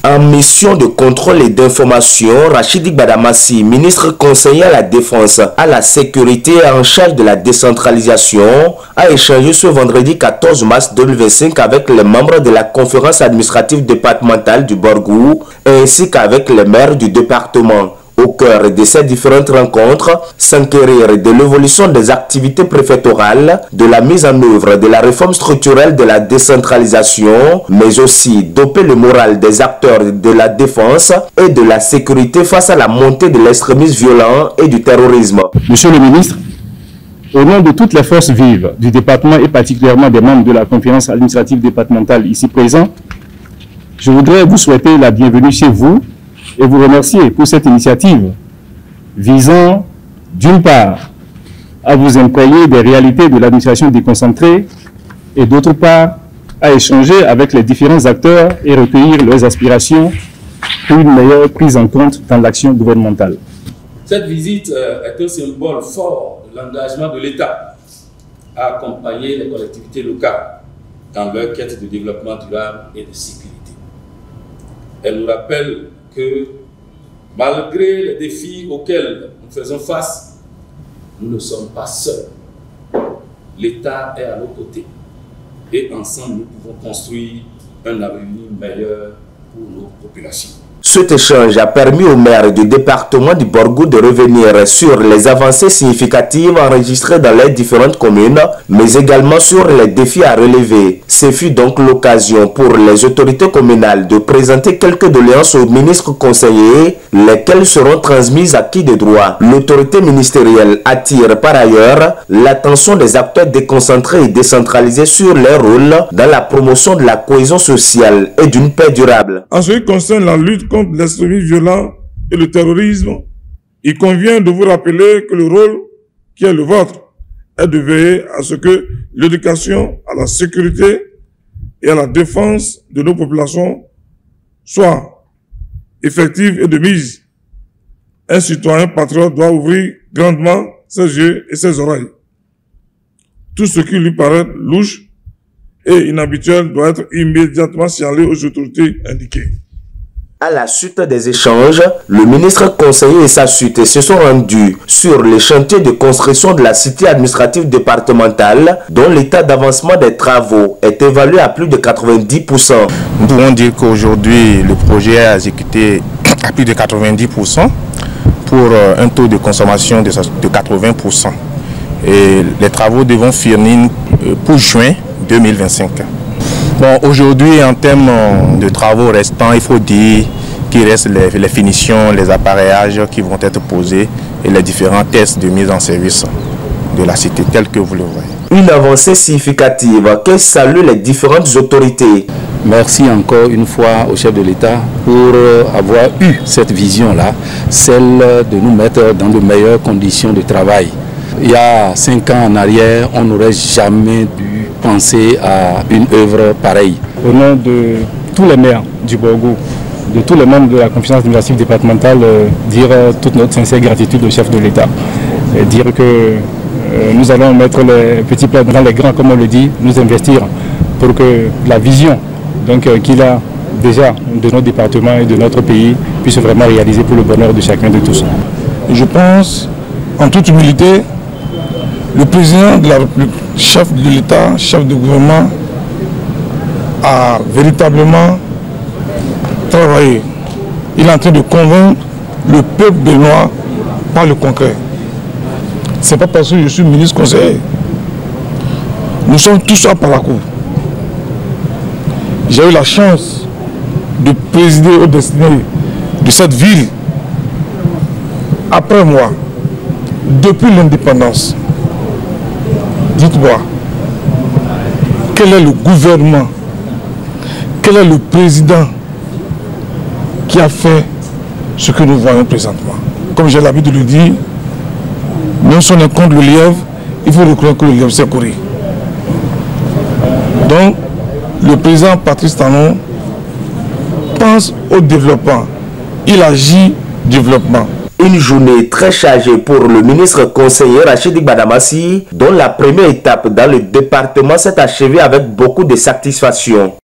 En mission de contrôle et d'information, Rachidi Gbadamassi, ministre conseiller à la Défense, à la Sécurité et en charge de la décentralisation, a échangé ce vendredi 14 mars 2025 avec les membres de la conférence administrative départementale du Borgou ainsi qu'avec les maires du département. Au cœur de ces différentes rencontres, s'enquérir de l'évolution des activités préfectorales, de la mise en œuvre de la réforme structurelle de la décentralisation, mais aussi doper le moral des acteurs de la défense et de la sécurité face à la montée de l'extrémisme violent et du terrorisme. Monsieur le ministre, au nom de toutes les forces vives du département et particulièrement des membres de la conférence administrative départementale ici présents, je voudrais vous souhaiter la bienvenue chez vous et vous remercier pour cette initiative visant, d'une part, à vous imprégner des réalités de l'administration déconcentrée et d'autre part, à échanger avec les différents acteurs et recueillir leurs aspirations pour une meilleure prise en compte dans l'action gouvernementale. Cette visite est un symbole fort de l'engagement de l'État à accompagner les collectivités locales dans leur quête de développement durable et de sécurité. Elle nous rappelle que malgré les défis auxquels nous faisons face, nous ne sommes pas seuls. L'État est à nos côtés et ensemble nous pouvons construire un avenir meilleur pour nos populations. Cet échange a permis au maire du département du Borgou de revenir sur les avancées significatives enregistrées dans les différentes communes, mais également sur les défis à relever. Ce fut donc l'occasion pour les autorités communales de présenter quelques doléances aux ministres conseillers, lesquelles seront transmises à qui de droit. L'autorité ministérielle attire par ailleurs l'attention des acteurs déconcentrés et décentralisés sur leur rôle dans la promotion de la cohésion sociale et d'une paix durable. En ce qui concerne la lutte contre l'extrémisme violent et le terrorisme, il convient de vous rappeler que le rôle qui est le vôtre est de veiller à ce que l'éducation à la sécurité et à la défense de nos populations soit effective et de mise. Un citoyen patriote doit ouvrir grandement ses yeux et ses oreilles. Tout ce qui lui paraît louche et inhabituel doit être immédiatement signalé aux autorités indiquées. À la suite des échanges, le ministre conseiller et sa suite se sont rendus sur les chantiers de construction de la cité administrative départementale dont l'état d'avancement des travaux est évalué à plus de 90%. Nous pouvons dire qu'aujourd'hui, le projet est exécuté à plus de 90% pour un taux de consommation de 80%. Et les travaux devront finir pour juin 2025. Bon, aujourd'hui, en termes de travaux restants, il faut dire qu'il reste les finitions, les appareillages qui vont être posés et les différents tests de mise en service de la cité, tels que vous le voyez. Une avancée significative que saluent les différentes autorités. Merci encore une fois au chef de l'État pour avoir eu cette vision-là, celle de nous mettre dans de meilleures conditions de travail. Il y a 5 ans en arrière, on n'aurait jamais dû penser à une œuvre pareille. Au nom de tous les maires du Borgou, de tous les membres de la conférence administrative départementale, dire toute notre sincère gratitude au chef de l'État. Dire que nous allons mettre les petits plats dans les grands, comme on le dit, nous investir pour que la vision qu'il a déjà de notre département et de notre pays puisse vraiment réaliser pour le bonheur de chacun de tous. Je pense, en toute humilité, le président de la République, chef de l'État, chef de gouvernement, a véritablement travaillé. Il est en train de convaincre le peuple béninois par le concret. Ce n'est pas parce que je suis ministre conseiller. Nous sommes tous à par la cour. J'ai eu la chance de présider aux destinées de cette ville après moi, depuis l'indépendance. Dites-moi, quel est le gouvernement, quel est le président qui a fait ce que nous voyons présentement? Comme j'ai l'habitude de le dire, même si on est contre le lièvre, il faut reconnaître que le lièvre sait courir. Donc, le président Patrice Talon pense au développement, il agit développement. Une journée très chargée pour le ministre conseiller Rachidi Gbadamassi, dont la première étape dans le département s'est achevée avec beaucoup de satisfaction.